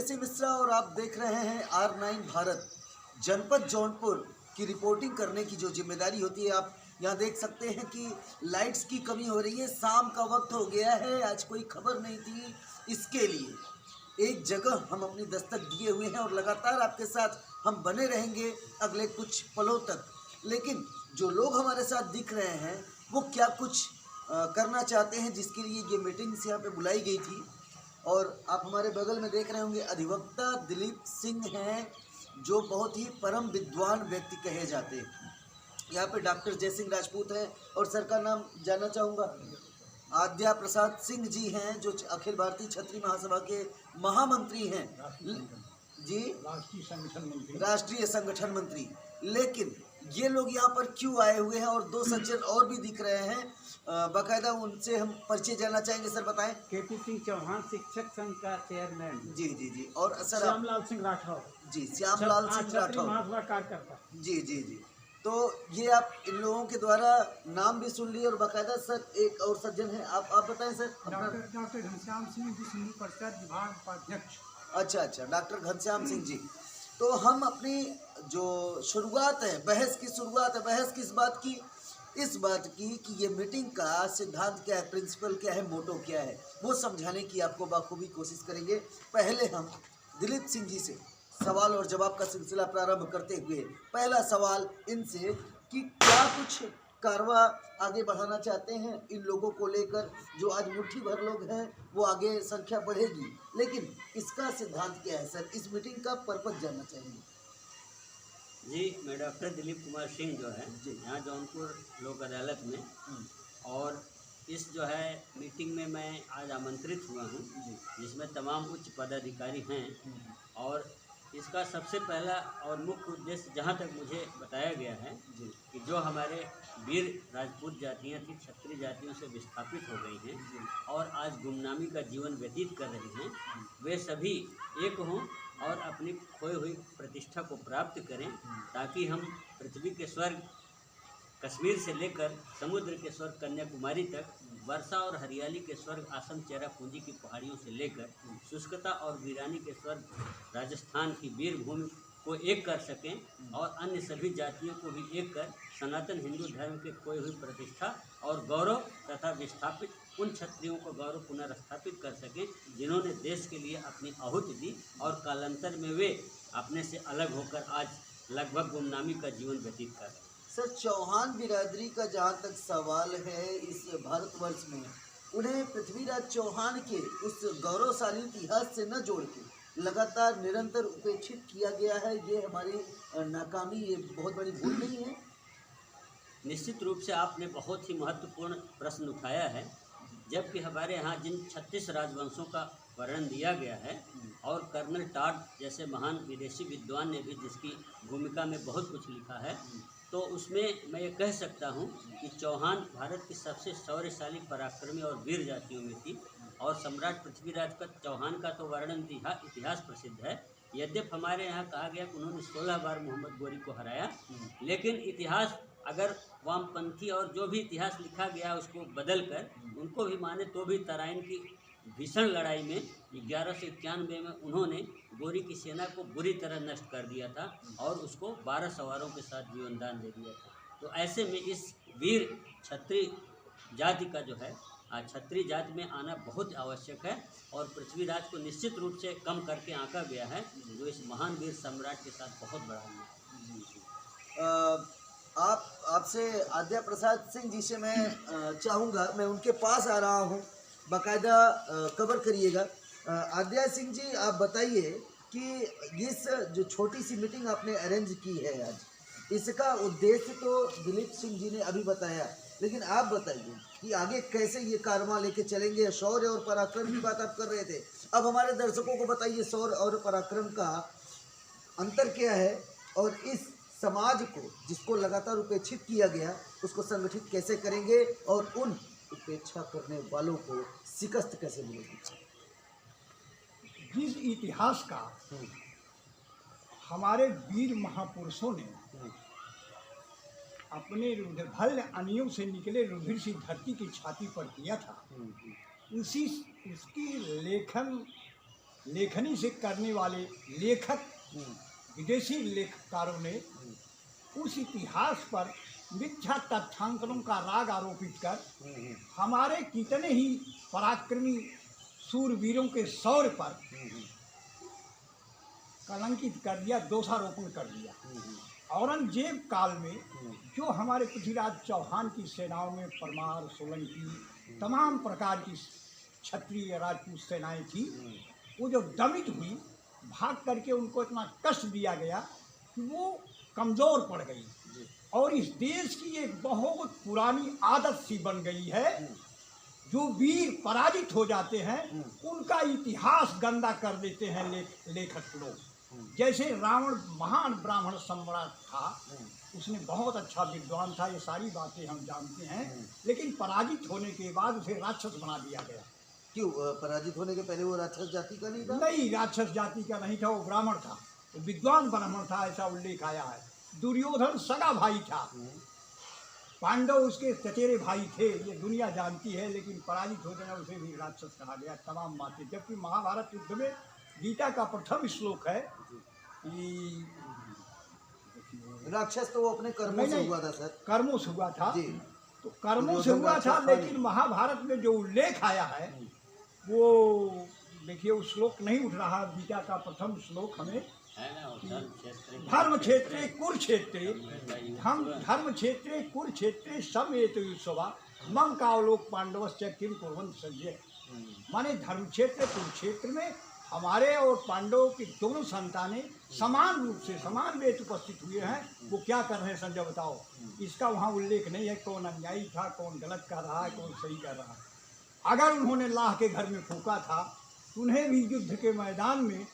केसी मिश्रा और आप देख रहे हैं R9 भारत। जनपद जौनपुर की रिपोर्टिंग करने की जो जिम्मेदारी होती है, आप यहाँ देख सकते हैं कि लाइट्स की कमी हो रही है। शाम का वक्त हो गया है, आज कोई खबर नहीं थी। इसके लिए एक जगह हम अपनी दस्तक दिए हुए हैं और लगातार आपके साथ हम बने रहेंगे अगले कुछ पलों तक। लेकिन जो लोग हमारे साथ दिख रहे हैं वो क्या कुछ करना चाहते हैं, जिसके लिए ये मीटिंग्स यहाँ पे बुलाई गई थी। और आप हमारे बगल में देख रहे होंगे अधिवक्ता दिलीप सिंह हैं, जो बहुत ही परम विद्वान व्यक्ति कहे जाते हैं। यहाँ पे डॉक्टर जयसिंह राजपूत हैं और सर का नाम जानना चाहूँगा। आद्या प्रसाद सिंह जी हैं, जो अखिल भारतीय क्षत्रिय महासभा के महामंत्री हैं जी, राष्ट्रीय संगठन मंत्री। लेकिन ये लोग यहाँ पर क्यों आए हुए हैं, और दो सज्जन और भी दिख रहे हैं, बाकायदा उनसे हम परिचय जानना चाहेंगे। सर बताएं। केपी चौहान शिक्षक संघ का चेयरमैन। जी जी जी। और सर श्यामलाल सिंह राठौर जी, श्यामलाल सिंह राठौर कार्यकर्ता। जी जी जी। तो ये आप इन लोगों के द्वारा नाम भी सुन लिए, और बाकायदा सर एक और सज्जन हैं, आप बताएं सर। डॉक्टर घनश्याम सिंह जी, सिंधु परिषद विभाग उपाध्यक्ष। अच्छा अच्छा, डॉक्टर घनश्याम सिंह जी। तो हम अपनी जो शुरुआत है, बहस की शुरुआत है, बहस किस बात की, इस बात की कि ये मीटिंग का सिद्धांत क्या है, प्रिंसिपल क्या है, मोटो क्या है, वो समझाने की आपको बाखूबी कोशिश करेंगे। पहले हम दिलीप सिंह जी से सवाल और जवाब का सिलसिला प्रारंभ करते हुए पहला सवाल इनसे कि क्या कुछ कारवा आगे बढ़ाना चाहते हैं इन लोगों को लेकर। जो आज मुट्ठी भर लोग हैं वो आगे संख्या बढ़ेगी, लेकिन इसका सिद्धांत क्या है सर, इस मीटिंग का पर्पज जानना चाहेंगे। जी, मैं डॉक्टर दिलीप कुमार सिंह जो है यहाँ जौनपुर लोक अदालत में, और इस जो है मीटिंग में मैं आज आमंत्रित हुआ हूँ, जिसमें तमाम उच्च पदाधिकारी हैं। और इसका सबसे पहला और मुख्य उद्देश्य, जहाँ तक मुझे बताया गया है, कि जो हमारे वीर राजपूत जातियाँ थी, क्षत्रिय जातियों से विस्थापित हो गई हैं और आज गुमनामी का जीवन व्यतीत कर रही हैं, वे सभी एक हों और अपनी खोई हुई प्रतिष्ठा को प्राप्त करें, ताकि हम पृथ्वी के स्वर्ग कश्मीर से लेकर समुद्र के स्वर्ग कन्याकुमारी तक, वर्षा और हरियाली के स्वर्ग आसम चेरापूंजी की पहाड़ियों से लेकर शुष्कता और वीरानी के स्वर्ग राजस्थान की वीरभूमि को एक कर सकें, और अन्य सभी जातियों को भी एक कर सनातन हिंदू धर्म के खोई हुई प्रतिष्ठा और गौरव तथा विस्थापित उन क्षत्रियों को गौरव पुनर्स्थापित कर सकें, जिन्होंने देश के लिए अपनी आहुति दी और कालांतर में वे अपने से अलग होकर आज लगभग गुमनामी का जीवन व्यतीत कर रहे हैं। सर, चौहान बिरादरी का जहाँ तक सवाल है, इस भारतवर्ष में उन्हें पृथ्वीराज चौहान के उस गौरवशाली इतिहास से न जोड़ के लगातार निरंतर उपेक्षित किया गया है। ये हमारी नाकामी, ये बहुत बड़ी भूल नहीं है। निश्चित रूप से आपने बहुत ही महत्वपूर्ण प्रश्न उठाया है, जबकि हमारे यहाँ जिन 36 राजवंशों का वर्णन दिया गया है, और कर्नल टॉड जैसे महान विदेशी विद्वान ने भी जिसकी भूमिका में बहुत कुछ लिखा है, तो उसमें मैं ये कह सकता हूँ कि चौहान भारत की सबसे शौर्यशाली, पराक्रमी और वीर जातियों में थी। और सम्राट पृथ्वीराज का चौहान का तो वर्णन इतिहास प्रसिद्ध है। यद्यप हमारे यहाँ कहा गया कि उन्होंने 16 बार मोहम्मद गोरी को हराया, लेकिन इतिहास अगर वामपंथी और जो भी इतिहास लिखा गया उसको बदल कर उनको भी माने, तो भी तराइन की भीषण लड़ाई में 1191 में उन्होंने गोरी की सेना को बुरी तरह नष्ट कर दिया था और उसको 12 सवारों के साथ जीवनदान दे दिया था। तो ऐसे में इस वीर क्षत्रिय जाति का जो है, क्षत्रिय जाति में आना बहुत आवश्यक है, और पृथ्वीराज को निश्चित रूप से कम करके आंका गया है, जो इस महान वीर सम्राट के साथ बहुत बड़ा है। आपसे आद्या प्रसाद सिंह जी से मैं चाहूँगा, मैं उनके पास आ रहा हूँ, बाकायदा कवर करिएगा। आद्या सिंह जी, आप बताइए कि इस जो छोटी सी मीटिंग आपने अरेंज की है आज, इसका उद्देश्य तो दिलीप सिंह जी ने अभी बताया, लेकिन आप बताइए कि आगे कैसे ये कारवां लेके चलेंगे। शौर्य और पराक्रम की बात आप कर रहे थे, अब हमारे दर्शकों को बताइए शौर्य और पराक्रम का अंतर क्या है, और इस समाज को जिसको लगातार उपेक्षित किया गया उसको संगठित कैसे करेंगे, और उन उपेक्षा करने वालों को शिकस्त कैसे मिलेगी। जिस इतिहास का हमारे वीर महापुरुषों ने अपने रुधिरभल्य अनियों से निकले रुधिर सी धरती की छाती पर किया था, उसकी लेखन लेखनी से करने वाले लेखक विदेशी लेखकारों ने उस इतिहास पर मिथ्या तथ्यांकनों का राग आरोपित कर हमारे कितने ही पराक्रमी सूरवीरों के शौर्य पर कलंकित कर दिया, दोषारोपण कर दिया। औरंगजेब काल में जो हमारे पृथ्वीराज चौहान की सेनाओं में परमार, सोलंकी, तमाम प्रकार की क्षत्रिय राजपूत सेनाएं थी, वो जो दमित हुई, भाग करके उनको इतना कष्ट दिया गया कि वो कमज़ोर पड़ गई। और इस देश की एक बहुत पुरानी आदत सी बन गई है, जो वीर पराजित हो जाते हैं उनका इतिहास गंदा कर देते हैं लेखक लोग। जैसे रावण महान ब्राह्मण सम्राट था, उसने बहुत अच्छा विद्वान था, ये सारी बातें हम जानते हैं, लेकिन पराजित होने के बाद उसे राक्षस बना दिया गया। क्यों? पराजित होने के पहले वो राक्षस जाति का नहीं था? नहीं, राक्षस जाति का नहीं था, वो ब्राह्मण था, वो विद्वान ब्राह्मण था, ऐसा उल्लेख आया है। दुर्योधन सगा भाई था, पांडव उसके चचेरे भाई थे, ये दुनिया जानती है, लेकिन पराजित हो गया, उसे भी राक्षस कहा गया, तमाम बातें। जबकि महाभारत युद्ध में गीता का प्रथम श्लोक है कि राक्षस तो वो अपने कर्मों से हुआ था सर। कर्मों से हुआ था, जी। तो कर्मों से हुआ था, लेकिन महाभारत में जो उल्लेख आया है वो देखिए, उस श्लोक नहीं उठ रहा। गीता का प्रथम श्लोक हमें धर्म क्षेत्रे कुरुक्षेत्रे हम धर्म क्षेत्रे कुरुक्षेत्रे समेत युत्सवा मम कावलोक पांडवस्य किम कुर्वन्ति संजय। माने धर्म क्षेत्र कुरुक्षेत्र में हमारे और पांडवों की दोनों संतानें समान रूप से समान वेत उपस्थित हुए हैं, वो क्या कर रहे हैं संजय बताओ। इसका वहाँ उल्लेख नहीं है, कौन अन्यायी था, कौन गलत कर रहा है, कौन सही कर रहा है। अगर उन्होंने लाह के घर में फूंका था, उन्हें भी युद्ध के मैदान में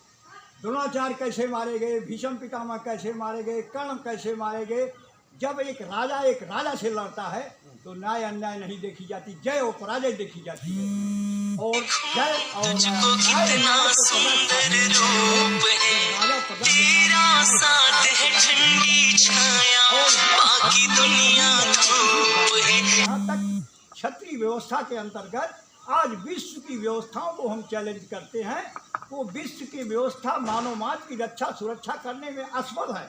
द्रोणाचार्य कैसे मारे गए, भीष्म पितामह कैसे मारे गए, कर्ण कैसे मारे गए। जब एक राजा से लड़ता है तो न्याय अन्याय नहीं देखी जाती, जय और पराजय देखी जाती है। और जय और कितना सुंदर रूप है तेरा, साथ है ठंडी छाया बाकी दुनिया धूप है। यहाँ तक क्षत्रिय व्यवस्था के अंतर्गत आज विश्व की व्यवस्थाओं को हम चैलेंज करते हैं। वो विश्व की व्यवस्था मानव मात्र की रक्षा सुरक्षा करने में असफल है,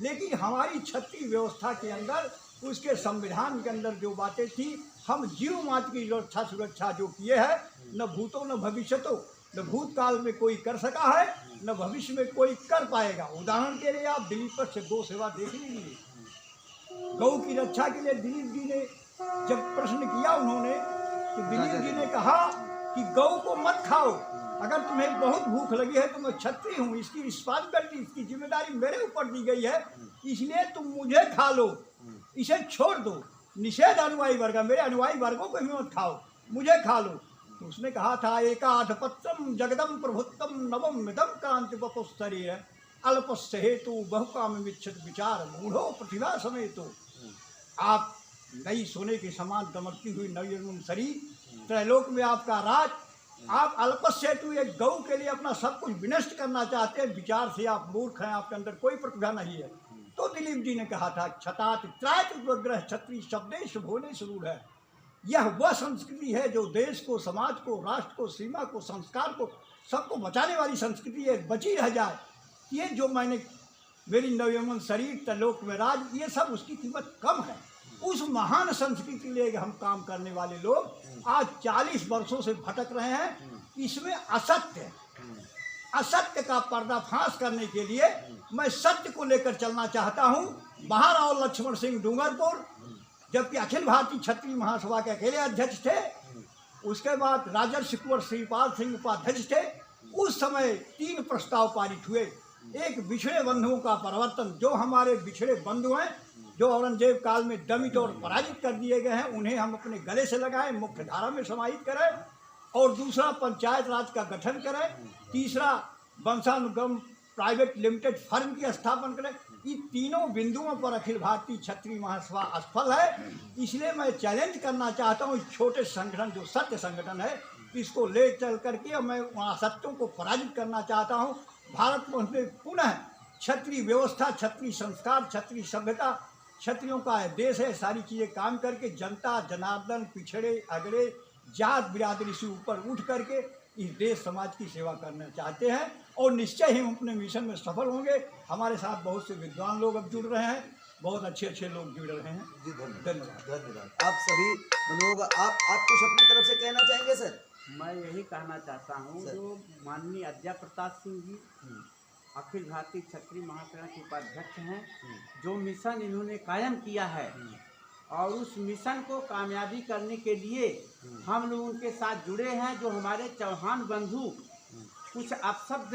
लेकिन हमारी क्षत्रिय व्यवस्था के अंदर, उसके संविधान के अंदर जो बातें थी, हम जीव मात्र की रक्षा सुरक्षा जो किए हैं, न भूतो न भविष्यतो, न भूतकाल में कोई कर सका है, न भविष्य में कोई कर पाएगा। उदाहरण के लिए आप दिलीप पर से गौ सेवा देख लीजिए। गौ की रक्षा के लिए दिलीप जी ने जब प्रश्न किया, उन्होंने तो दिलीप जी ने कहा कि गौ को मत खाओ, अगर तुम्हें बहुत भूख लगी है तो मैं क्षत्रिय हूँ, इसकी रिस्पॉन्सिबिलिटी, इसकी जिम्मेदारी मेरे ऊपर दी गई है, इसलिए तुम मुझे खा लो, इसे छोड़ दो। निषेध अनुयायी वर्ग, मेरे अनुयायी वर्गों को भी मत खाओ, मुझे खा लो। तो उसने कहा था, एकाधपत्रम जगदम प्रभुत्तम नवम मिदम कांति वपुस्तरीय अल्पस्य हेतु बहुकाम विच्छित विचार मूढ़ो प्रतिभा समेतो। आप नई सोने के समान दमकती हुई नवयौवन शरीर, त्रैलोक में आपका राज, आप अल्पस्य हेतु एक गौ के लिए अपना सब कुछ विनष्ट करना चाहते हैं, विचार से आप मूर्ख हैं, आपके अंदर कोई प्रतिभा नहीं है। तो दिलीप जी ने कहा था, क्षतात त्रायत उपग्रह क्षत्रिय शब्देश भोने शुरू है। यह वह संस्कृति है जो देश को, समाज को, राष्ट्र को, सीमा को, संस्कार को, सबको बचाने वाली संस्कृति है, बची रह जाए। ये जो मैंने मेरी नवयौवन शरीर, त्रैलोक में राज, ये सब उसकी कीमत कम है। उस महान संस्कृति के लिए हम काम करने वाले लोग आज 40 वर्षों से भटक रहे हैं। इसमें असत्य का पर्दाफाश करने के लिए मैं सत्य को लेकर चलना चाहता हूँ। बाहर आओ लक्ष्मण सिंह डूंगरपुर, जबकि अखिल भारतीय क्षत्रिय महासभा के अकेले अध्यक्ष थे, उसके बाद राजर्षि कुंवर श्रीपाल सिंह उपाध्यक्ष थे। उस समय 3 प्रस्ताव पारित हुए। एक बिछड़े बंधुओं का परिवर्तन, जो हमारे बिछड़े बंधु हैं, जो औरंगजेब काल में दमित और पराजित कर दिए गए हैं, उन्हें हम अपने गले से लगाएं, मुख्य धारा में समाहित करें। और दूसरा, पंचायत राज का गठन करें। तीसरा, वंशानुगम प्राइवेट लिमिटेड फर्म की स्थापना करें। इन तीनों बिंदुओं पर अखिल भारतीय क्षत्रिय महासभा असफल है। इसलिए मैं चैलेंज करना चाहता हूँ, इस छोटे संगठन जो सत्य संगठन है, इसको ले चल करके मैं वहाँ सत्यों को पराजित करना चाहता हूँ। भारत में पुनः क्षत्रिय व्यवस्था, क्षत्रिय संस्कार, क्षत्रिय सभ्यता, क्षत्रियों का देश है। सारी चीज़ें काम करके जनता जनार्दन पिछड़े अगड़े जात बिरादरी से ऊपर उठ करके इस देश समाज की सेवा करना चाहते हैं और निश्चय ही हम अपने मिशन में सफल होंगे। हमारे साथ बहुत से विद्वान लोग अब जुड़ रहे हैं, बहुत अच्छे अच्छे लोग जुड़ रहे हैं। जी धन्यवाद धन्यवाद। धन्यवाद। आप सभी लोग आप कुछ अपनी तरफ से कहना चाहेंगे सर? मैं यही कहना चाहता हूँ, सर। जो माननीय अद्या प्रताप सिंह जी अखिल भारतीय क्षत्रिय महासभा के उपाध्यक्ष हैं, जो मिशन इन्होंने कायम किया है और उस मिशन को कामयाबी करने के लिए हम लोग उनके साथ जुड़े हैं। जो हमारे चौहान बंधु कुछ अपशब्द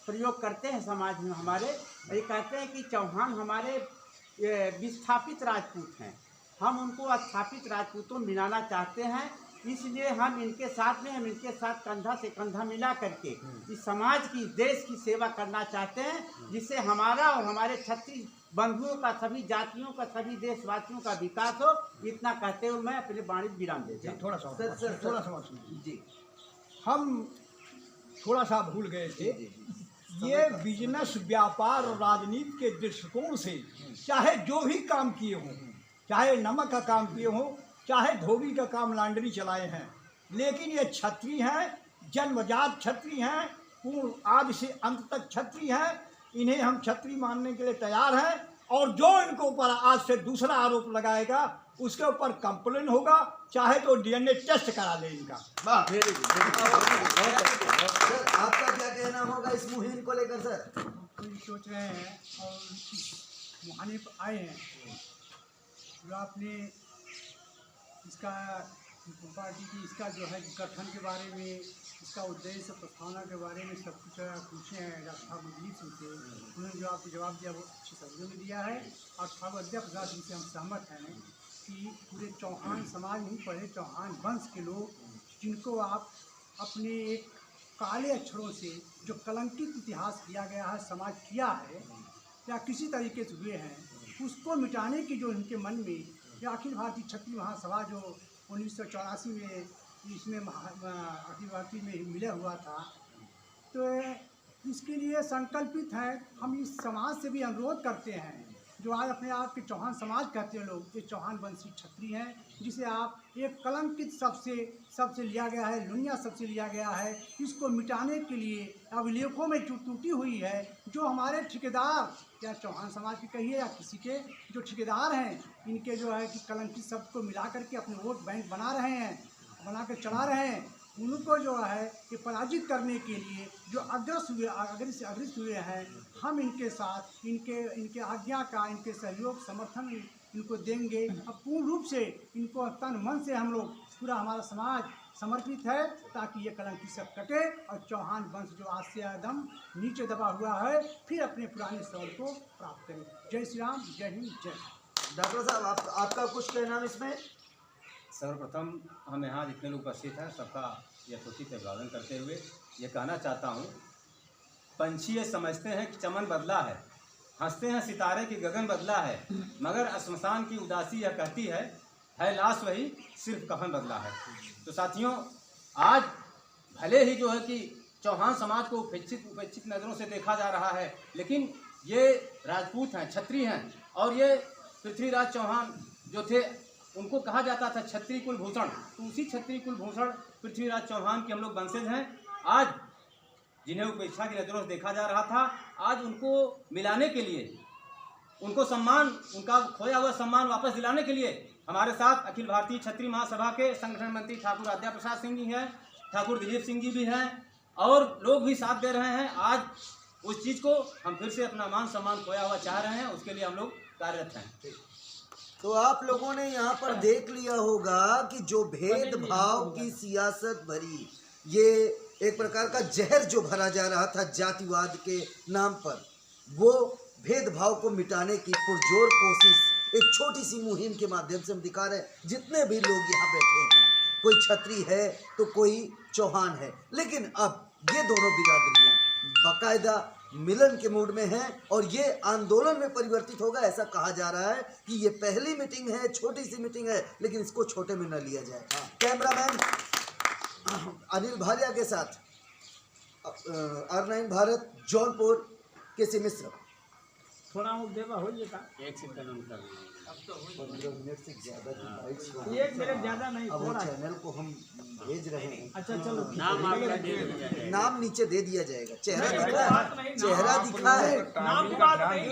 प्रयोग करते हैं समाज में हमारे, ये कहते हैं कि चौहान हमारे विस्थापित राजपूत हैं, हम उनको स्थापित राजपूतों में मिलाना चाहते हैं। इसलिए हम इनके साथ कंधा से कंधा मिला करके इस समाज की, देश की सेवा करना चाहते हैं, जिससे हमारा और हमारे क्षत्रिय बंधुओं का, सभी जातियों का, सभी देशवासियों का विकास हो। इतना कहते हुए मैं अपने वाणी विराम देता हूं। थोड़ा सा सुनिए। जी हम थोड़ा सा भूल गए थे। जी। ये बिजनेस, व्यापार और राजनीति के दृष्टिकोण से चाहे जो भी काम किए हों, चाहे नमक का काम किए हों, चाहे धोबी का काम, लॉन्ड्री चलाए हैं, लेकिन ये क्षत्रिय हैं, जन्मजात क्षत्रिय हैं, पूर्ण आदि से अंत तक क्षत्रिय हैं। इन्हें हम क्षत्रिय मानने के लिए तैयार हैं और जो इनके ऊपर आज से दूसरा आरोप लगाएगा उसके ऊपर कंप्लेन होगा, चाहे तो डीएनए टेस्ट करा ले इनका। सर आपका क्या कहना होगा इस मुहिम को लेकर सर? तो ये सोच रहे हैं और इस मुहाने पर आए हैं, जो आपने इसका पार्टी की इसका जो है गठन के बारे में, इसका उद्देश्य, प्रस्तावना के बारे में सब कुछ पूछे हैं ठाकुर दिलीप सिंह से। उन्होंने जो आपको जवाब दिया वो अच्छे शब्दों में दिया है और ठाकुर अद्या प्रसाद सिंह से हम सहमत हैं कि पूरे चौहान समाज नहीं पढ़े, चौहान वंश के लोग, जिनको आप अपने एक काले अक्षरों से जो कलंकित इतिहास किया गया है, समाज किया है या किसी तरीके से हुए हैं, उसको मिटाने की जो इनके मन में, या अखिल भारतीय क्षत्रिय महासभा जो 1984 में इसमें अखिल भारतीय में मिला हुआ था, तो इसके लिए संकल्पित हैं। हम इस समाज से भी अनुरोध करते हैं, जो आज अपने आप के चौहान समाज कहते हैं लोग, ये चौहान वंशी क्षत्रिय हैं, जिसे आप एक कलंकित सबसे लिया गया है, लुनिया सबसे लिया गया है, इसको मिटाने के लिए अभिलेखों में जो टूटी हुई है, जो हमारे ठेकेदार या चौहान समाज के कहिए या किसी के जो ठेकेदार हैं, इनके जो है कि कलंकित शब्द को मिला करके अपने वोट बैंक बना रहे हैं, बना कर चला रहे हैं, उनको जो है कि पराजित करने के लिए जो अग्रसर हुए हैं, हम इनके साथ इनके आज्ञा का, इनके सहयोग समर्थन इनको देंगे। अब पूर्ण रूप से इनको तन मन से हम लोग, पूरा हमारा समाज समर्पित है, ताकि ये कलंकी सब कटे और चौहान वंश जो आज से एकदम नीचे दबा हुआ है, फिर अपने पुराने स्वर को प्राप्त करें। जय श्री राम, जय हिंद, जय। डॉक्टर साहब आपका कुछ कहना इसमें? सर्वप्रथम हम यहाँ जितने लोग उपस्थित हैं सबका यथोचित अभिवादन करते हुए ये कहना चाहता हूँ, पंछी ये समझते हैं कि चमन बदला है, हंसते हैं सितारे की गगन बदला है, मगर श्मशान की उदासी यह कहती है लाश वही, सिर्फ कफन बदला है। तो साथियों, आज भले ही जो है कि चौहान समाज को उपेक्षित नज़रों से देखा जा रहा है, लेकिन ये राजपूत हैं, क्षत्रिय हैं, और ये पृथ्वीराज चौहान जो थे उनको कहा जाता था क्षत्रिय कुलभूषण। तो उसी क्षत्रिय कुलभूषण पृथ्वीराज चौहान के हम लोग वंशज हैं। आज जिन्हें उपेक्षा की नज़रों से देखा जा रहा था, आज उनको मिलाने के लिए, उनको सम्मान, उनका खोया हुआ सम्मान वापस दिलाने के लिए हमारे साथ अखिल भारतीय क्षत्रिय महासभा के संगठन मंत्री ठाकुर अद्या प्रसाद सिंह जी हैं, ठाकुर दिलीप सिंह जी भी हैं, और लोग भी साथ दे रहे हैं। आज उस चीज़ को हम फिर से अपना मान सम्मान खोया हुआ चाह रहे हैं, उसके लिए हम लोग कार्यरत हैं। तो आप लोगों ने यहाँ पर देख लिया होगा कि जो भेदभाव की सियासत भरी, ये एक प्रकार का जहर जो भरा जा रहा था जातिवाद के नाम पर, वो भेदभाव को मिटाने की पुरजोर कोशिश एक छोटी सी मुहिम के माध्यम से हम दिखा रहे हैं। जितने भी लोग यहाँ बैठे हैं, कोई क्षत्रिय है तो कोई चौहान है, लेकिन अब ये दोनों बिरादरियाँ बाकायदा मिलन के मूड में हैं और ये आंदोलन में परिवर्तित होगा। ऐसा कहा जा रहा है कि ये पहली मीटिंग है, छोटी सी मीटिंग है, लेकिन इसको छोटे में न लिया जाए। कैमरामैन अनिल भालिया के साथ R9 भारत, जौनपुर के सी मिश्र। थोड़ा वो देवा हो जाता। 1 सेकंड उनका भी। 15 मिनट से ज़्यादा की बाइक सुना। 1 मिनट ज़्यादा नहीं, अब वो थोड़ा। चैनल को हम भेज रहे हैं। अच्छा चलो, नाम आपका दे दिया जाएगा। नाम नीचे दे दिया जाएगा। चेहरा नहीं, दिखा बात नहीं, है, चेहरा दिखा है। नाम की बात नहीं।